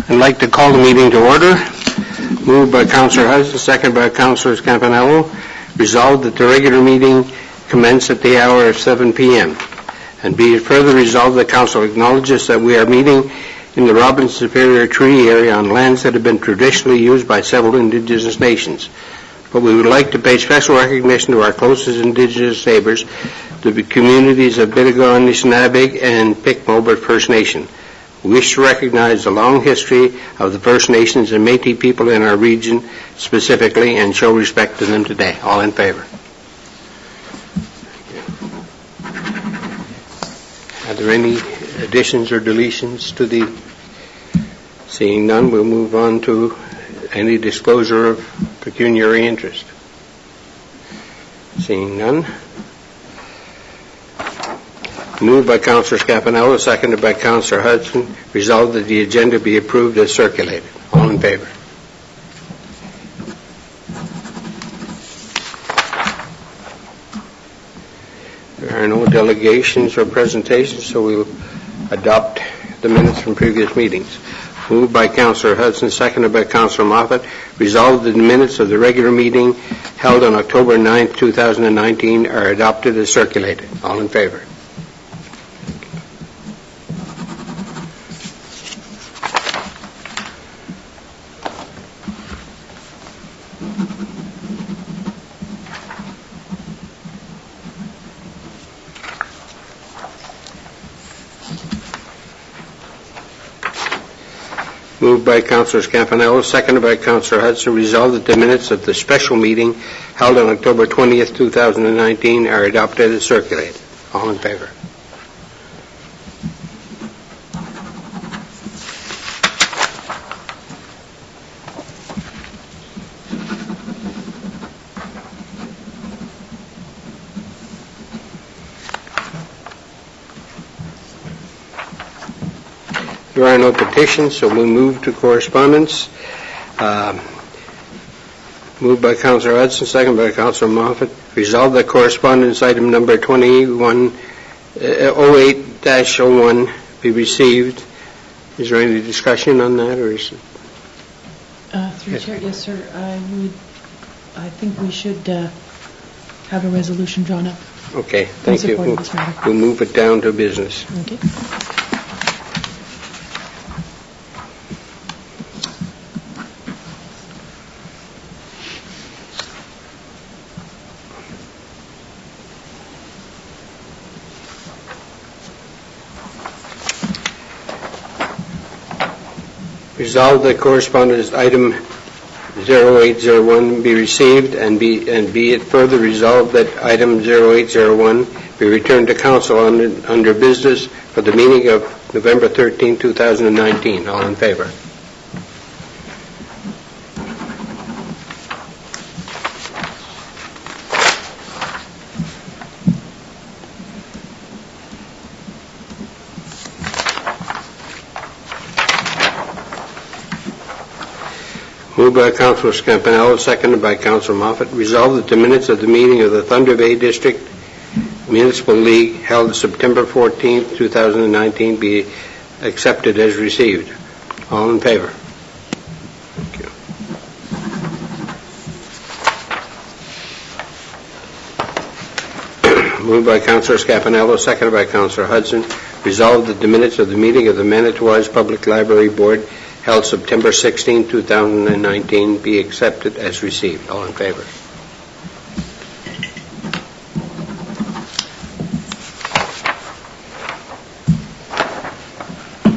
I'd like to call the meeting to order. Moved by Councillor Hudson, second by Councillor Campanello. Resolved that the regular meeting commence at the hour of 7 p.m. And be it further resolved that Council acknowledges that we are meeting in the Robinson Superior Treaty area on lands that have been traditionally used by several Indigenous nations. But we would like to pay special recognition to our closest Indigenous neighbors, the communities of Bidagон, Nishnabeg, and Pic-Mulbert First Nation. We wish to recognize the long history of the First Nations and Métis people in our region specifically and show respect to them today. All in favor? Are there any additions or deletions to the? Seeing none, we'll move on to any disclosure of pecuniary interest. Seeing none. Moved by Councillor Campanello, seconded by Councillor Hudson. Resolved that the agenda be approved as circulated. All in favor? There are no delegations or presentations, so we'll adopt the minutes from previous meetings. Moved by Councillor Hudson, seconded by Councillor Moffat. Resolved that the minutes of the regular meeting held on October 9th, 2019 are adopted as circulated. All in favor? Moved by Councillor Campanello, seconded by Councillor Hudson. Resolved that the minutes of the special meeting held on October 20th, 2019 are adopted as circulated. All in favor? There are no petitions, so we'll move to correspondence. Moved by Councillor Hudson, second by Councillor Moffat. Resolved that correspondence item number 2108-01 be received. Is there any discussion on that, or is it? Through the Chair, yes, sir. I think we should have a resolution drawn up. Okay, thank you. We'll move it down to business. Okay. Resolved that correspondence item 0801 be received, and be it further resolved that item 0801 be returned to Council under business for the meeting of November 13, 2019. All in favor? Moved by Councillor Campanello, seconded by Councillor Moffat. Resolved that the minutes of the meeting of the Thunder Bay District Municipal League held September 14, 2019 be accepted as received. All in favor? Thank you. Moved by Councillor Campanello, seconded by Councillor Hudson. Resolved that the minutes of the meeting of the Manitowoc's Public Library Board held September 16, 2019 be accepted as received. All in favor?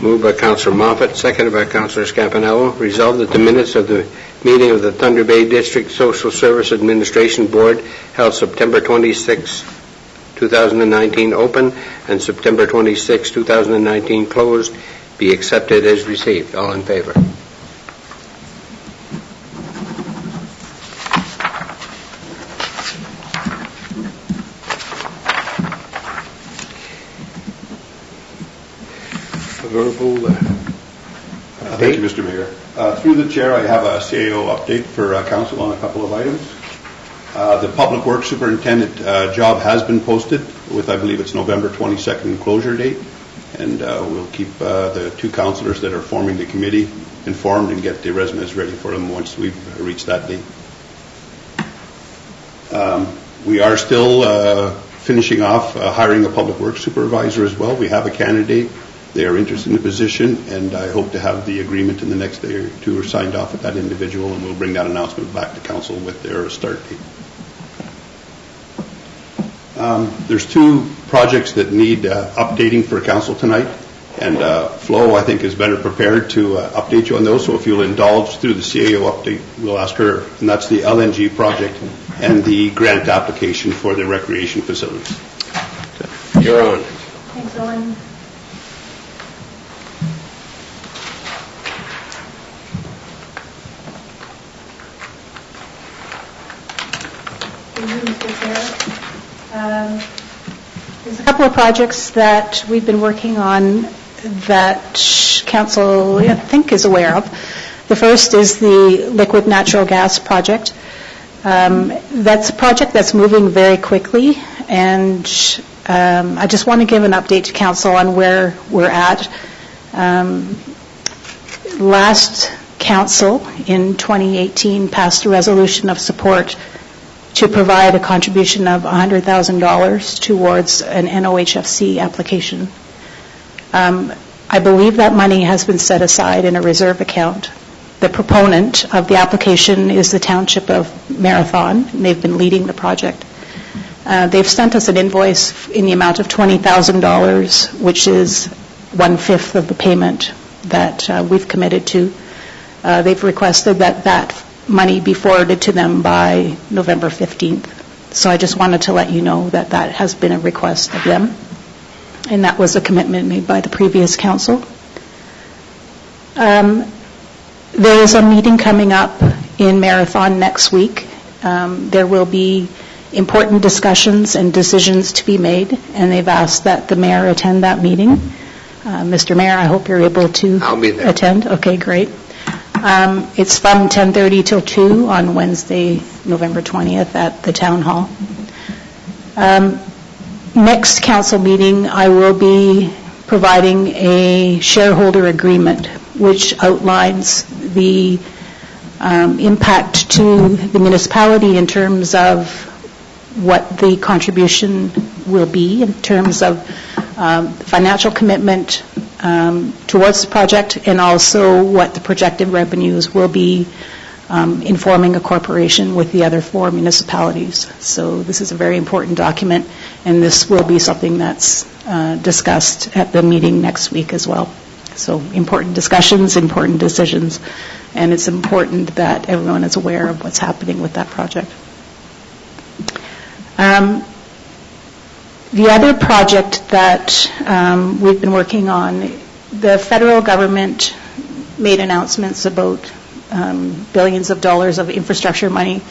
Moved by Councillor Moffat, seconded by Councillor Campanello. Resolved that the minutes of the meeting of the Thunder Bay District Social Service Administration Board held September 26, 2019 open and September 26, 2019 closed be accepted as received. All in favor? Thank you, Mr. Mayor. Through the Chair, I have a CAO update for Council on a couple of items. The Public Works Superintendent job has been posted with, I believe it's November 22nd closure date. and we'll keep the two councillors that are forming the committee informed and get the resumes ready for them once we've reached that date. We are still finishing off hiring a public works supervisor as well. We have a candidate. They are interested in the position, and I hope to have the agreement in the next day or two signed off with that individual, and we'll bring that announcement back to council with their start date. There's two projects that need updating for council tonight, and Flo, I think, is better prepared to update you on those, so if you'll indulge through the CAO update, we'll ask her, and that's the LNG project and the grant application for the recreation facilities. You're on. Thanks, Owen. Thank you, Mr. Chair. There's a couple of projects that we've been working on that Council, I think, is aware of. The first is the liquid natural gas project. That's a project that's moving very quickly, and I just want to give an update to Council on where we're at. Last Council in 2018 passed a resolution of support to provide a contribution of $100,000 towards an NOHFC application. I believe that money has been set aside in a reserve account. The proponent of the application is the Township of Marathon, and they've been leading the project. They've sent us an invoice in the amount of $20,000, which is 1/5 of the payment that we've committed to. They've requested that that money be forwarded to them by November 15th. So I just wanted to let you know that that has been a request of them, and that was a commitment made by the previous council. There is a meeting coming up in Marathon next week. There will be important discussions and decisions to be made, and they've asked that the mayor attend that meeting. Mr. Mayor, I hope you're able to I'll be there. attend. Okay, great. It's from 10:30 till 2 on Wednesday, November 20th at the Town Hall. Next council meeting, I will be providing a shareholder agreement which outlines the impact to the municipality in terms of what the contribution will be in terms of financial commitment towards the project, and also what the projected revenues will be in forming a corporation with the other 4 municipalities. So this is a very important document, and this will be something that's discussed at the meeting next week as well. So important discussions, important decisions, and it's important that everyone is aware of what's happening with that project. The other project that we've been working on, the federal government made announcements about billions of dollars of infrastructure money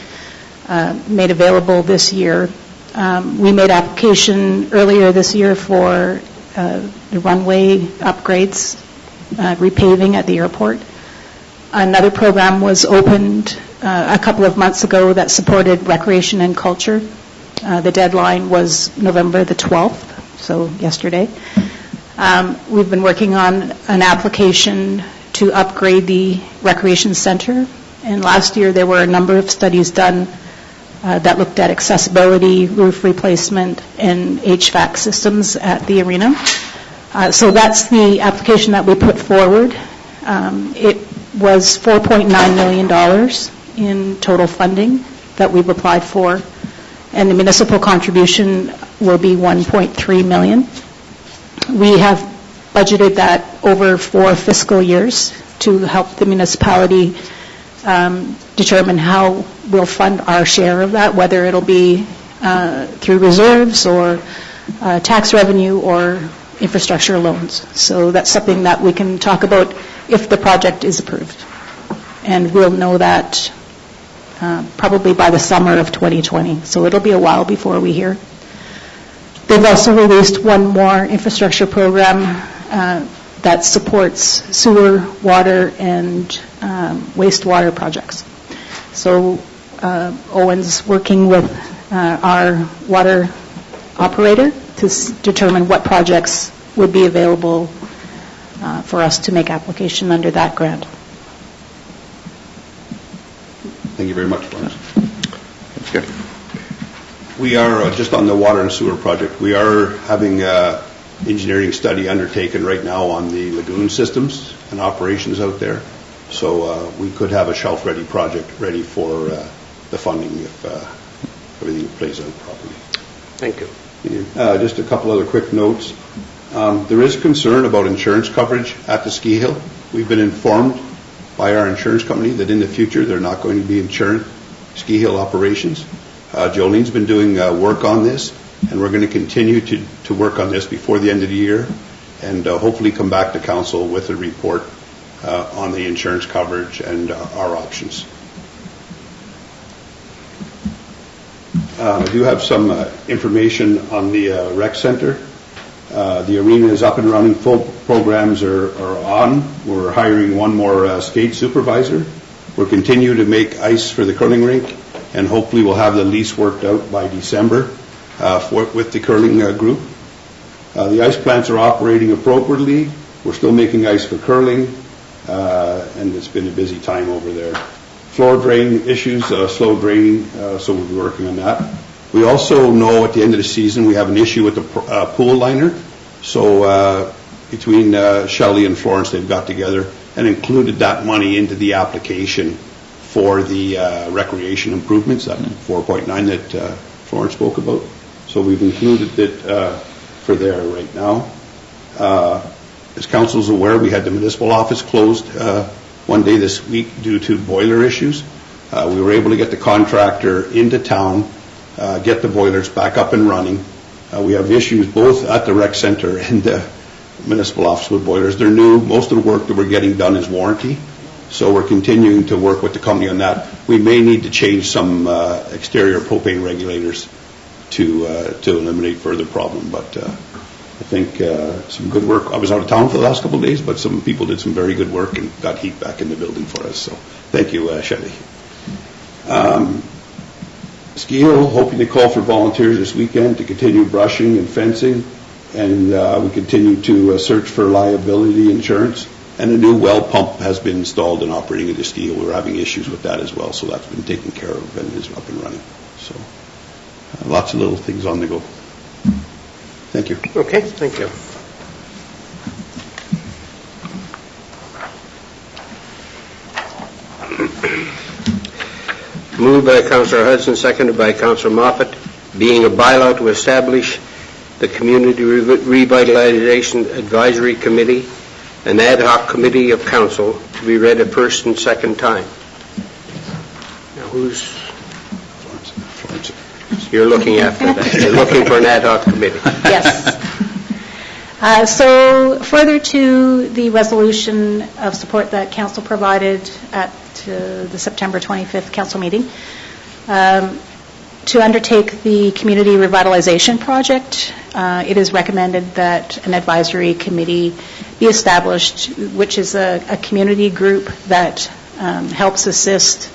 made available this year. We made application earlier this year for the runway upgrades, repaving at the airport. Another program was opened a couple of months ago that supported recreation and culture. The deadline was November the 12th, so yesterday. We've been working on an application to upgrade the recreation center, and last year there were a number of studies done that looked at accessibility, roof replacement, and HVAC systems at the arena. So that's the application that we put forward. It was $4.9 million in total funding that we've applied for, and the municipal contribution will be $1.3 million. We have budgeted that over 4 fiscal years to help the municipality determine how we'll fund our share of that, whether it'll be through reserves or tax revenue or infrastructure loans. So that's something that we can talk about if the project is approved. And we'll know that probably by the summer of 2020. So it'll be a while before we hear. They've also released one more infrastructure program that supports sewer, water, and wastewater projects. So Owen's working with our water operator to determine what projects would be available for us to make application under that grant. Thank you very much, Florence. That's good. We are, just on the water and sewer project, we are having an engineering study undertaken right now on the lagoon systems and operations out there. So we could have a shelf-ready project ready for the funding if everything plays out properly. Thank you. Just a couple other quick notes. There is concern about insurance coverage at the ski hill. We've been informed by our insurance company that in the future they're not going to be insuring ski hill operations. Jolene's been doing work on this, and we're going to continue to work on this before the end of the year, and hopefully come back to council with a report on the insurance coverage and our options. I do have some information on the rec center. The arena is up and running. Full programs are on. We're hiring one more skate supervisor. We'll continue to make ice for the curling rink, and hopefully we'll have the lease worked out by December with the curling group. The ice plants are operating appropriately. We're still making ice for curling, and it's been a busy time over there. Floor drain issues, slow draining, so we'll be working on that. We also know at the end of the season we have an issue with the pool liner. So between Shelley and Florence, they've got together and included that money into the application for the recreation improvements, that 4.9 that Florence spoke about. So we've included it for there right now. As council is aware, we had the municipal office closed one day this week due to boiler issues. We were able to get the contractor into town, get the boilers back up and running. We have issues both at the rec center and the municipal office with boilers. They're new. Most of the work that we're getting done is warranty. So we're continuing to work with the company on that. We may need to change some exterior propane regulators to eliminate further problem. But I think some good work. I was out of town for the last couple of days, but some people did some very good work and got heat back in the building for us. So thank you, Shelley. Ski Hill, hoping to call for volunteers this weekend to continue brushing and fencing, and we continue to search for liability insurance. And a new well pump has been installed and operating at the ski hill. We were having issues with that as well, so that's been taken care of and is up and running. So lots of little things on the go. Thank you. Okay, thank you. Moved by Councillor Hudson, seconded by Councillor Moffat, being a bylaw to establish the Community Revitalization Advisory Committee, an ad hoc committee of council, to be read a first and second time. Now, who's... Florence. You're looking after that. You're looking for an ad hoc committee. Yes. So further to the resolution of support that council provided at the September 25th council meeting, to undertake the community revitalization project, it is recommended that an advisory committee be established, which is a community group that helps assist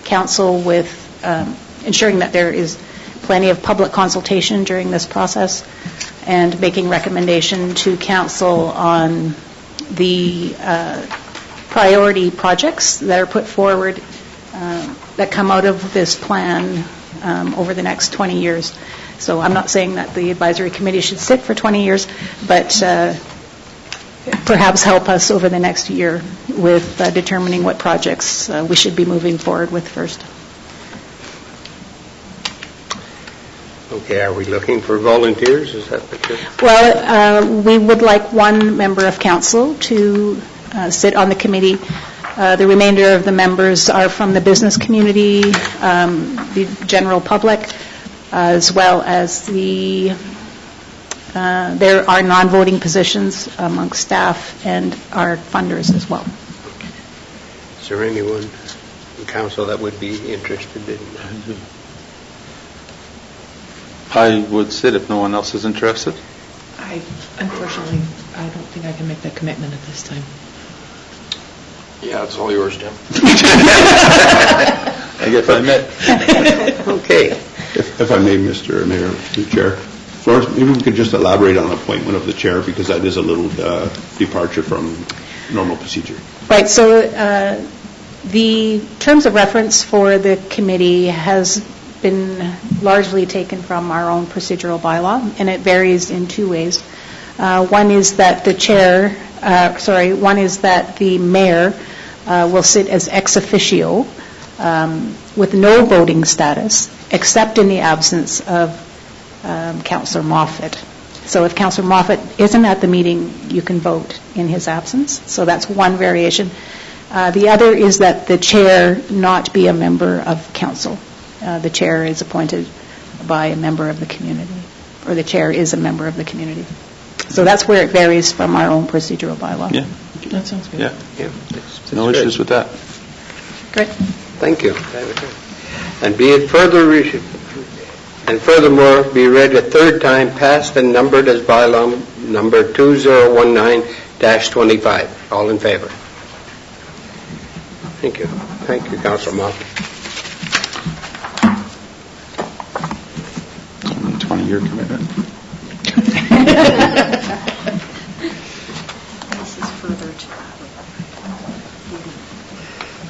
council with ensuring that there is plenty of public consultation during this process, and making recommendation to council on the priority projects that are put forward that come out of this plan over the next 20 years. So I'm not saying that the advisory committee should sit for 20 years, but perhaps help us over the next year with determining what projects we should be moving forward with first. Okay, are we looking for volunteers? Is that what you're... Well, we would like one member of council to sit on the committee. The remainder of the members are from the business community, the general public, as well as there are non-voting positions amongst staff and our funders as well. Is there anyone in council that would be interested in... I would sit if no one else is interested. Unfortunately, I don't think I can make that commitment at this time. Yeah, it's all yours, Jim. I guess I met. Okay. If I may, Mr. Mayor, Mr. Chair, Florence, maybe we could just elaborate on appointment of the chair, because that is a little departure from normal procedure. Right, so the terms of reference for the committee has been largely taken from our own procedural bylaw, and it varies in two ways. One is that the mayor will sit as ex officio with no voting status, except in the absence of Councillor Moffat. So if Councillor Moffat isn't at the meeting, you can vote in his absence. So that's one variation. The other is that the chair not be a member of council. The chair is appointed by a member of the community, or the chair is a member of the community. So that's where it varies from our own procedural bylaw. Yeah, That sounds good. yeah. Yeah, No that's issues good. with that. Great. Thank you. And be it and furthermore, be read a third time, passed and numbered as bylaw number 2019-25. All in favor? Thank you. Thank you, Councillor Moffat. It's only a 20-year commitment. This is further to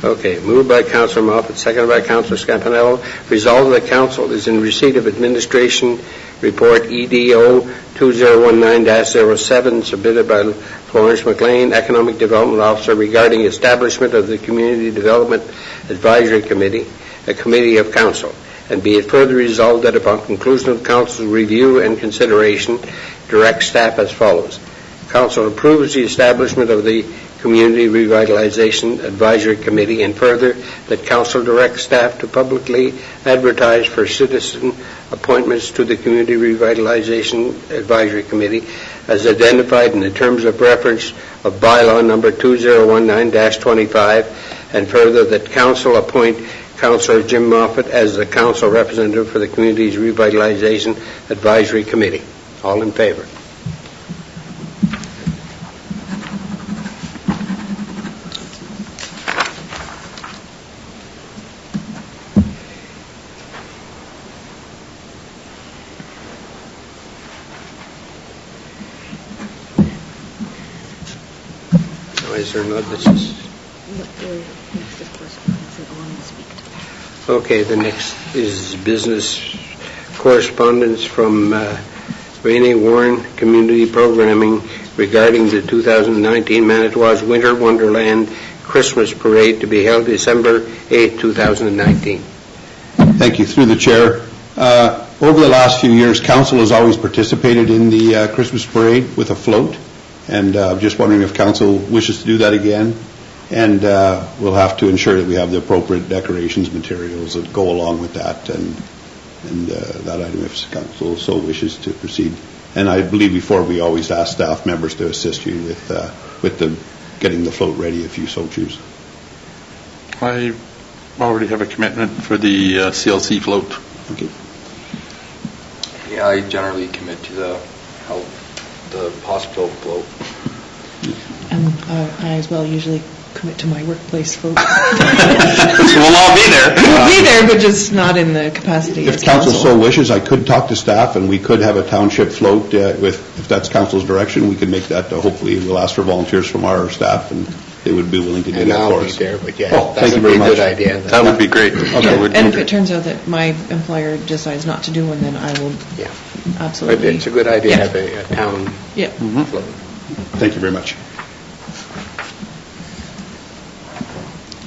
Okay, moved by Councillor Moffat, seconded by Councillor Scampanello. Resolved that Council is in receipt of Administration Report EDO 2019-07 submitted by Florence McLean, Economic Development Officer, regarding establishment of the Community Development Advisory Committee, a committee of Council. And be it further resolved that upon conclusion of Council's review and consideration, direct staff as follows. Council approves the establishment of the Community Revitalization Advisory Committee, and further that Council directs staff to publicly advertise for citizen appointments to the Community Revitalization Advisory Committee as identified in the terms of reference of bylaw number 2019-25, and further that Council appoint Councillor Jim Moffat as the Council representative for the Community's Revitalization Advisory Committee. All in favor? Is there no, this is... Okay, the next is business correspondence from Rainey Warren Community Programming regarding the 2019 Manitowoc's Winter Wonderland Christmas Parade to be held December 8, 2019. Thank you. Through the chair. Over the last few years, council has always participated in the Christmas parade with a float, and just wondering if council wishes to do that again. And we'll have to ensure that we have the appropriate decorations, materials that go along with that, and that item, if council so wishes to proceed. And I believe before we always ask staff members to assist you with getting the float ready if you so choose. I already have a commitment for the CLC float. Okay. Yeah, I generally commit to the hospital float. And I as well usually commit to my workplace float. We'll all be there. We'll be there, but just not in the capacity If as council council. so wishes, I could talk to staff, and we could have a township float if that's council's direction. We could make that, hopefully, we'll ask for volunteers from our staff, and they would be willing to do And that I'll for be us. there, but yeah, Oh, that thank you would be very a good much. idea. That would be great. That would be And if it great. turns out that my employer decides not to do one, then I will Yeah. But absolutely. it's a good idea to Yeah. have a town Yeah. float. Thank you very much.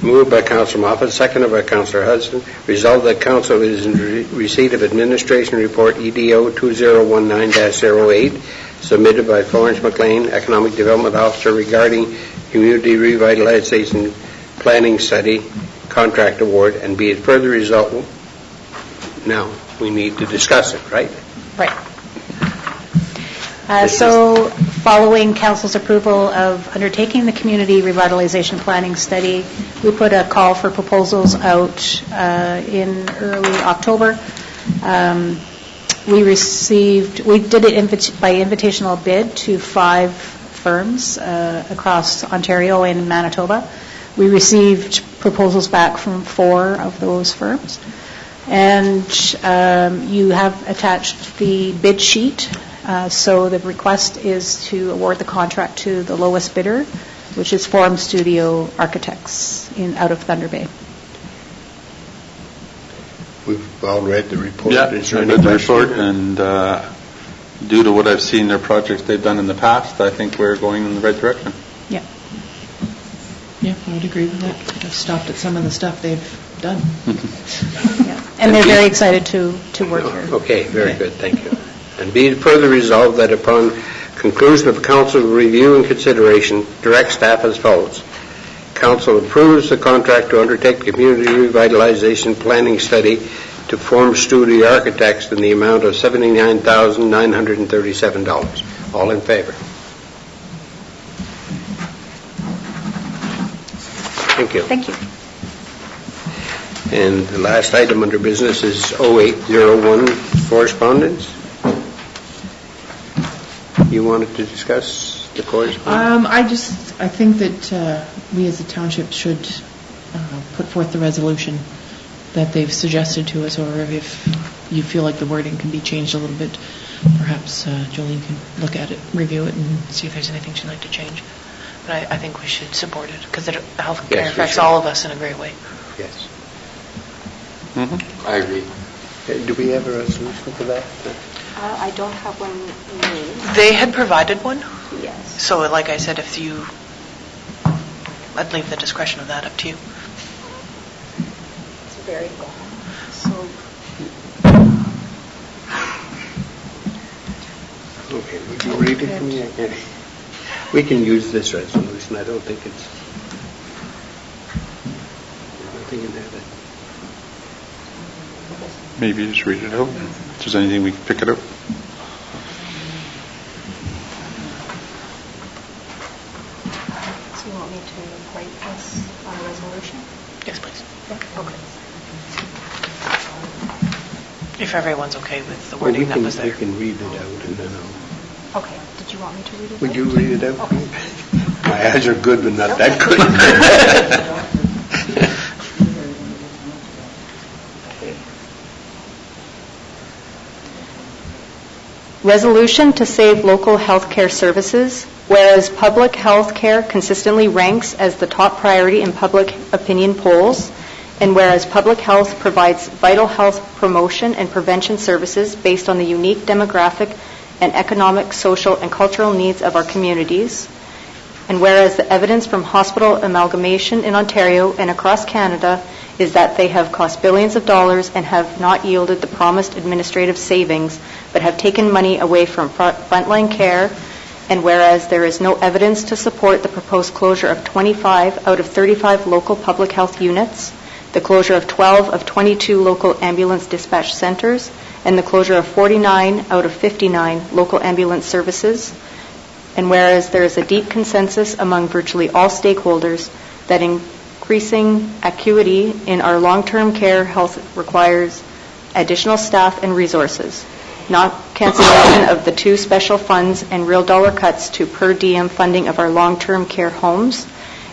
Moved by Councillor Moffat, seconded by Councillor Hudson. Resolved that Council is in receipt of Administration Report EDO 2019-08, submitted by Florence McLean, Economic Development Officer, regarding Community Revitalization Planning Study Contract Award, and be it further resolved. Now, we need to discuss it, right? Right. So following council's approval of undertaking the community revitalization planning study, we put a call for proposals out in early October. We did it by invitational bid to 5 firms across Ontario and Manitoba. We received proposals back from 4 of those firms. And you have attached the bid sheet. So the request is to award the contract to the lowest bidder, which is Forum Studio Architects out of Thunder Bay. We've all read the report. Yeah, Is there I any read the question? report, and due to what I've seen their projects they've done in the past, I think we're going in the right direction. Yeah. Yeah, I would agree with that. I've stopped at some of the stuff they've done. Yeah. And they're very excited to work here. Okay, very good, thank you. And be it further resolved that upon conclusion of council review and consideration, direct staff as follows. Council approves the contract to undertake community revitalization planning study to Forum Studio Architects in the amount of $79,937. All in favor? Thank you. Thank you. And the last item under business is 0801 correspondence. You wanted to discuss the correspondence? I think that we as a township should put forth the resolution that they've suggested to us, or if you feel like the wording can be changed a little bit, perhaps Jolene can look at it, review it, and see if there's anything she'd like to change. But I think we should support it, because health care Yes, we affects should. all of us in a great way. Yes. I agree. Do we have a resolution for that? I don't have one made. They had provided one, Yes. so like I said, I'd leave the discretion of that up to you. It's very long. So Okay, would you read it for me again? We can use this resolution. I don't think it's... Nothing in there that... Maybe just read it out. If there's anything, we can pick it up. So you want me to write this resolution? Yes, please. Okay. If everyone's okay with the Well, wording that was we there. can read it out and then I'll... Okay. Did you want me to read it? Would you read it out for me? My eyes are good, but not that good. Resolution to save local health care services, whereas public health care consistently ranks as the top priority in public opinion polls, and whereas public health provides vital health promotion and prevention services based on the unique demographic and economic, social, and cultural needs of our communities, and whereas the evidence from hospital amalgamation in Ontario and across Canada is that they have cost billions of dollars and have not yielded the promised administrative savings, but have taken money away from frontline care, and whereas there is no evidence to support the proposed closure of 25 out of 35 local public health units, the closure of 12 of 22 local ambulance dispatch centers, and the closure of 49 out of 59 local ambulance services, and whereas there is a deep consensus among virtually all stakeholders that increasing acuity in our long-term care health requires additional staff and resources, not cancellation of the 2 special funds and real dollar cuts to per diem funding of our long-term care homes,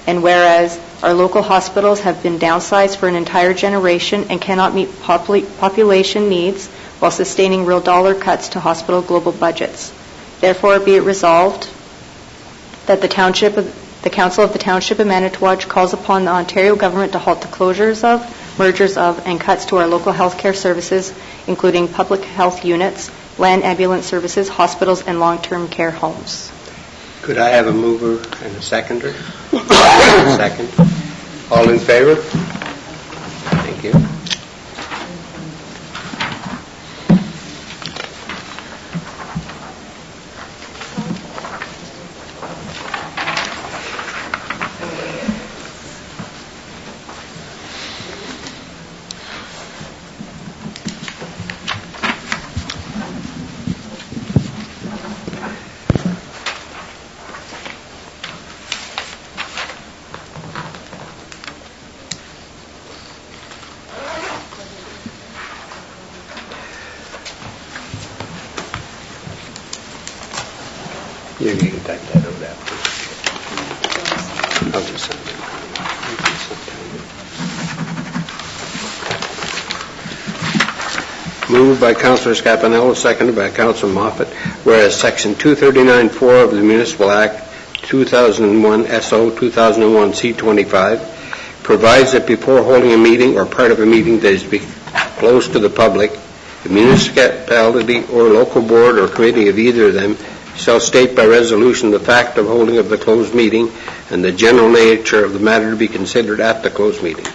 and whereas our local hospitals have been downsized for an entire generation and cannot meet population needs while sustaining real dollar cuts to hospital global budgets. Therefore, be it resolved that the Council of the Township of Manitowoc calls upon the Ontario government to halt the closures of, mergers of, and cuts to our local health care services, including public health units, land ambulance services, hospitals, and long-term care homes. Could I have a mover and a seconder? Second. All in favor? Thank you. You can type that out after. I'll just send it. Moved by Councillor Scapanello, seconded by Councillor Moffat, whereas Section 239-4 of the Municipal Act 2001, SO 2001 C25, provides that before holding a meeting or part of a meeting that is closed to the public, the municipality or local board or committee of either of them shall state by resolution the fact of holding of the closed meeting and the general nature of the matter to be considered at the closed meeting.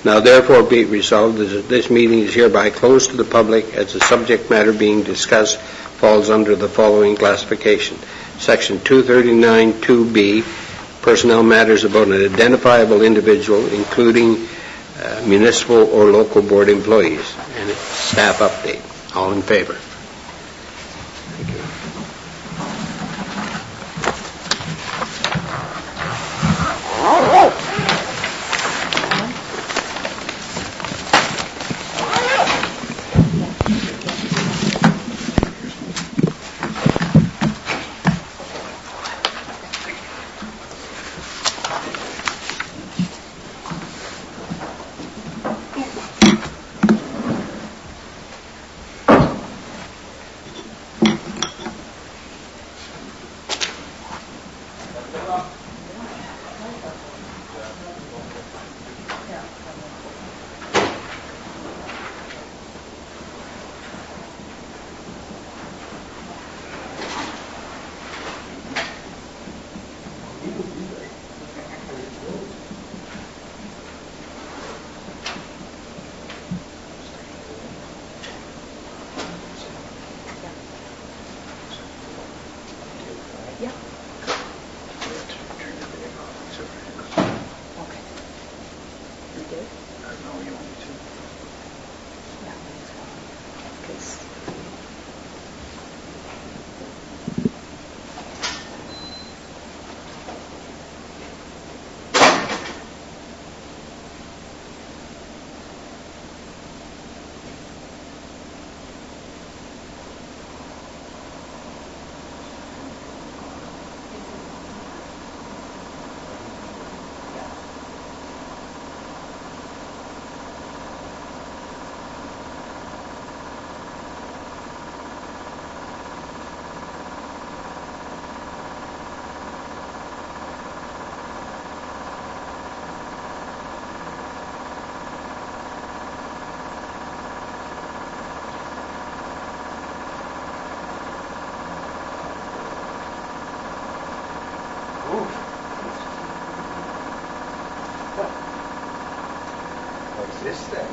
Now therefore be it resolved that this meeting is hereby closed to the public as the subject matter being discussed falls under the following classification. Section 239-2B, personnel matters about an identifiable individual, including municipal or local board employees, and staff update. All in favor? Thank you.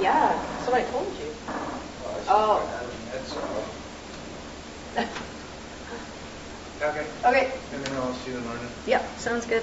Yeah, that's what I told you. Oh. Okay. Okay. And then I'll see you in the morning. Yep, sounds good.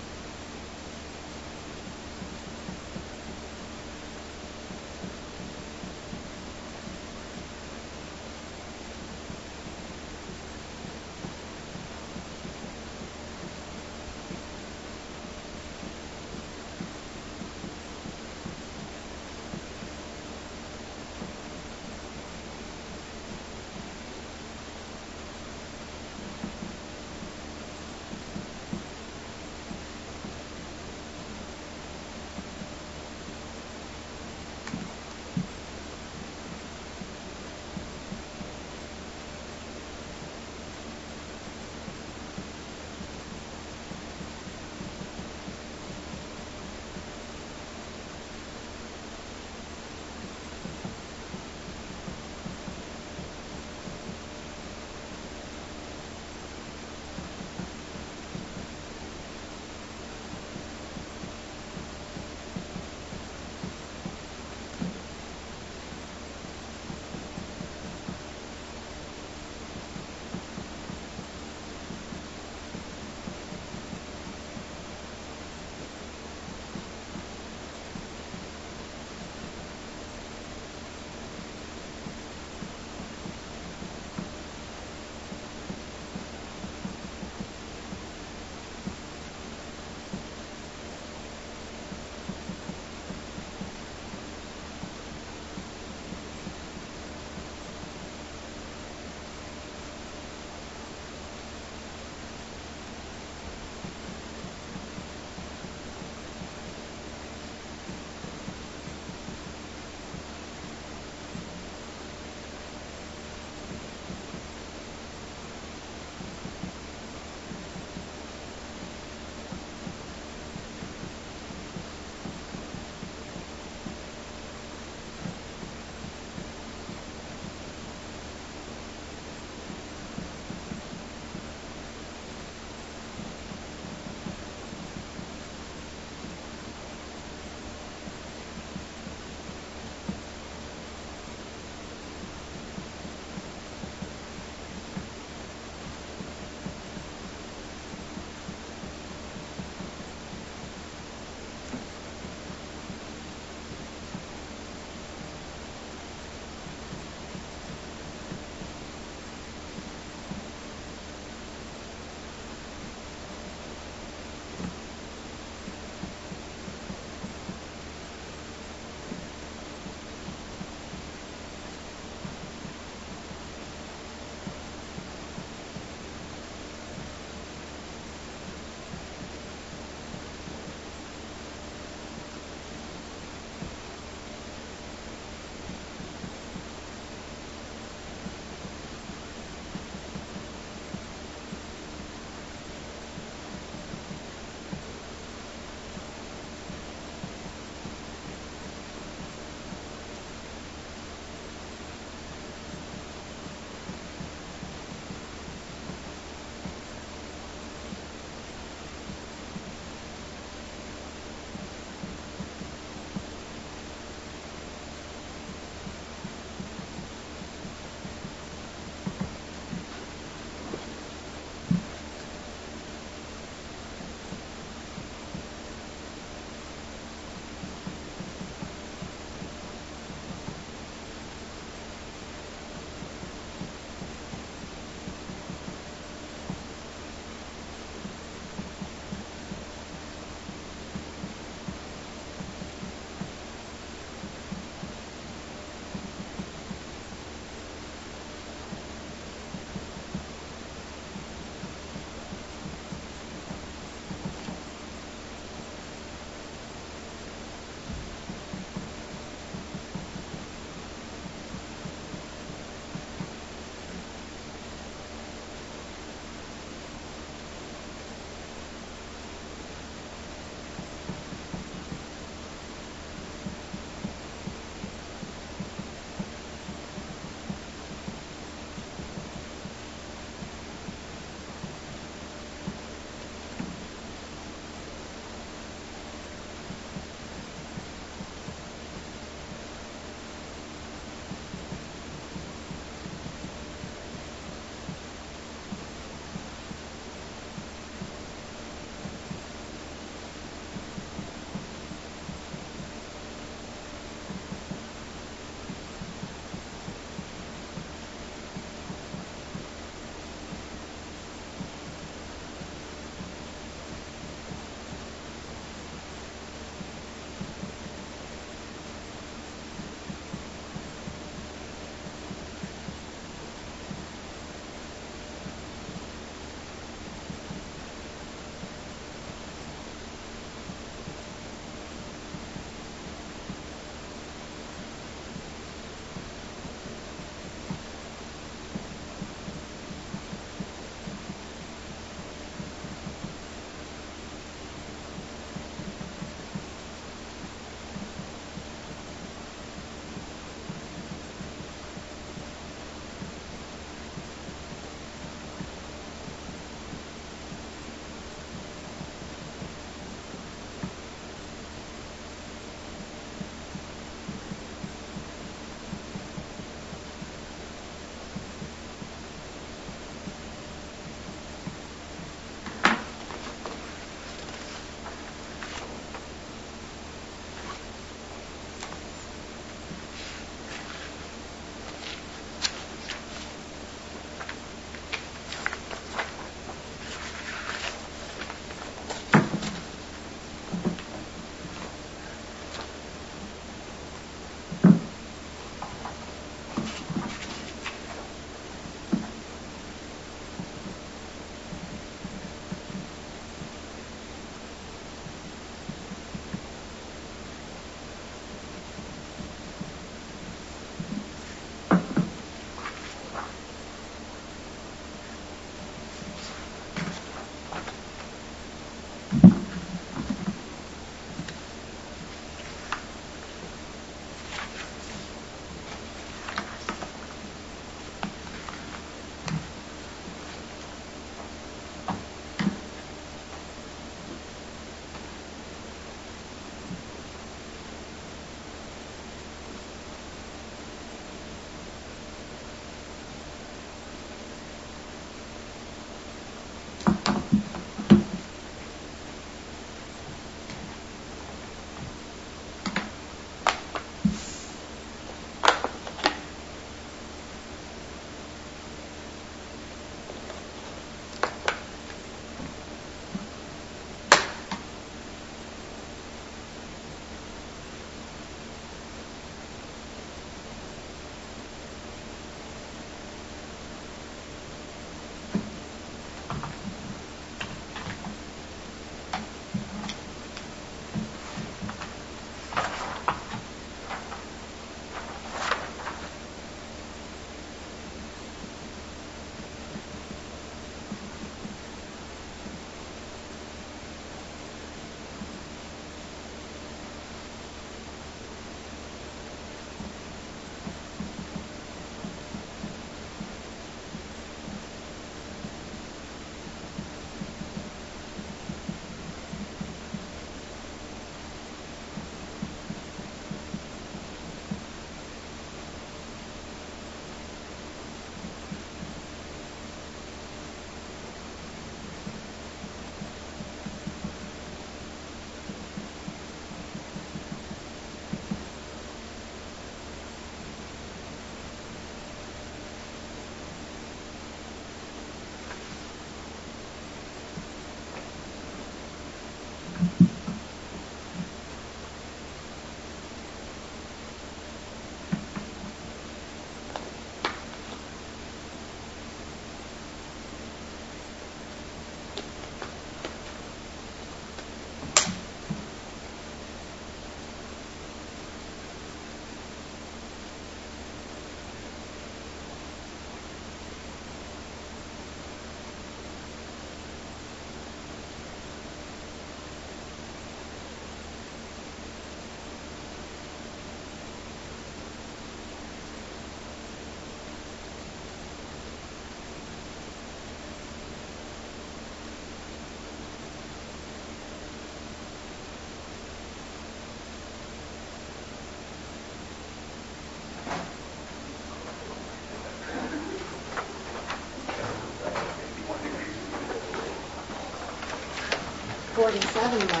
7:47 in my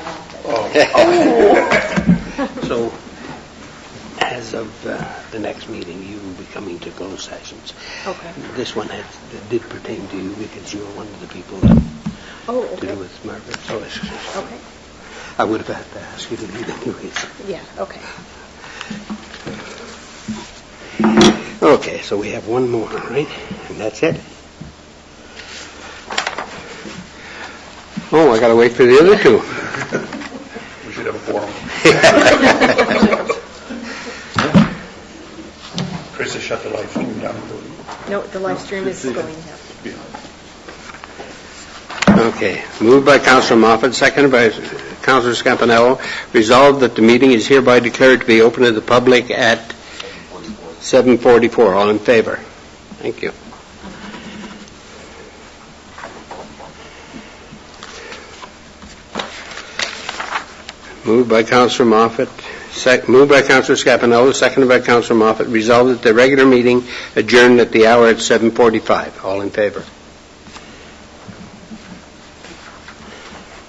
office. So, as of the next meeting, you will be coming to closed sessions. Okay. This one did pertain to you because you were one of the people that Oh, did okay. it with Margaret. So Okay. I would have had to ask you to leave anyways. Yeah, okay. Okay, so we have one more, right? And that's it. Oh, I got to wait for the other two. We should have a forum. Chris has shut the live stream down. No, the live stream is going now. Okay, moved by Councilor Moffett, seconded by Councilor Scampanello. Resolved that the meeting is hereby declared to be open to the public at 7:44. All in favor? Thank you. Moved by Councilor Moffett, moved by Councilor Scampanello, seconded by Councilor Moffett. Resolved that the regular meeting adjourned at the hour at 7:45. All in favor?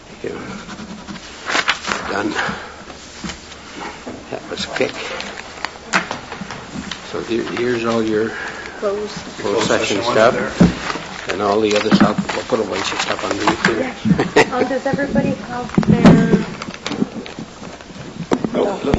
Thank you. Done. That was quick. So here's all your Close. closed session stuff, and all the other stuff. We'll put a bunch of stuff underneath here. Does everybody have their... Oh, look.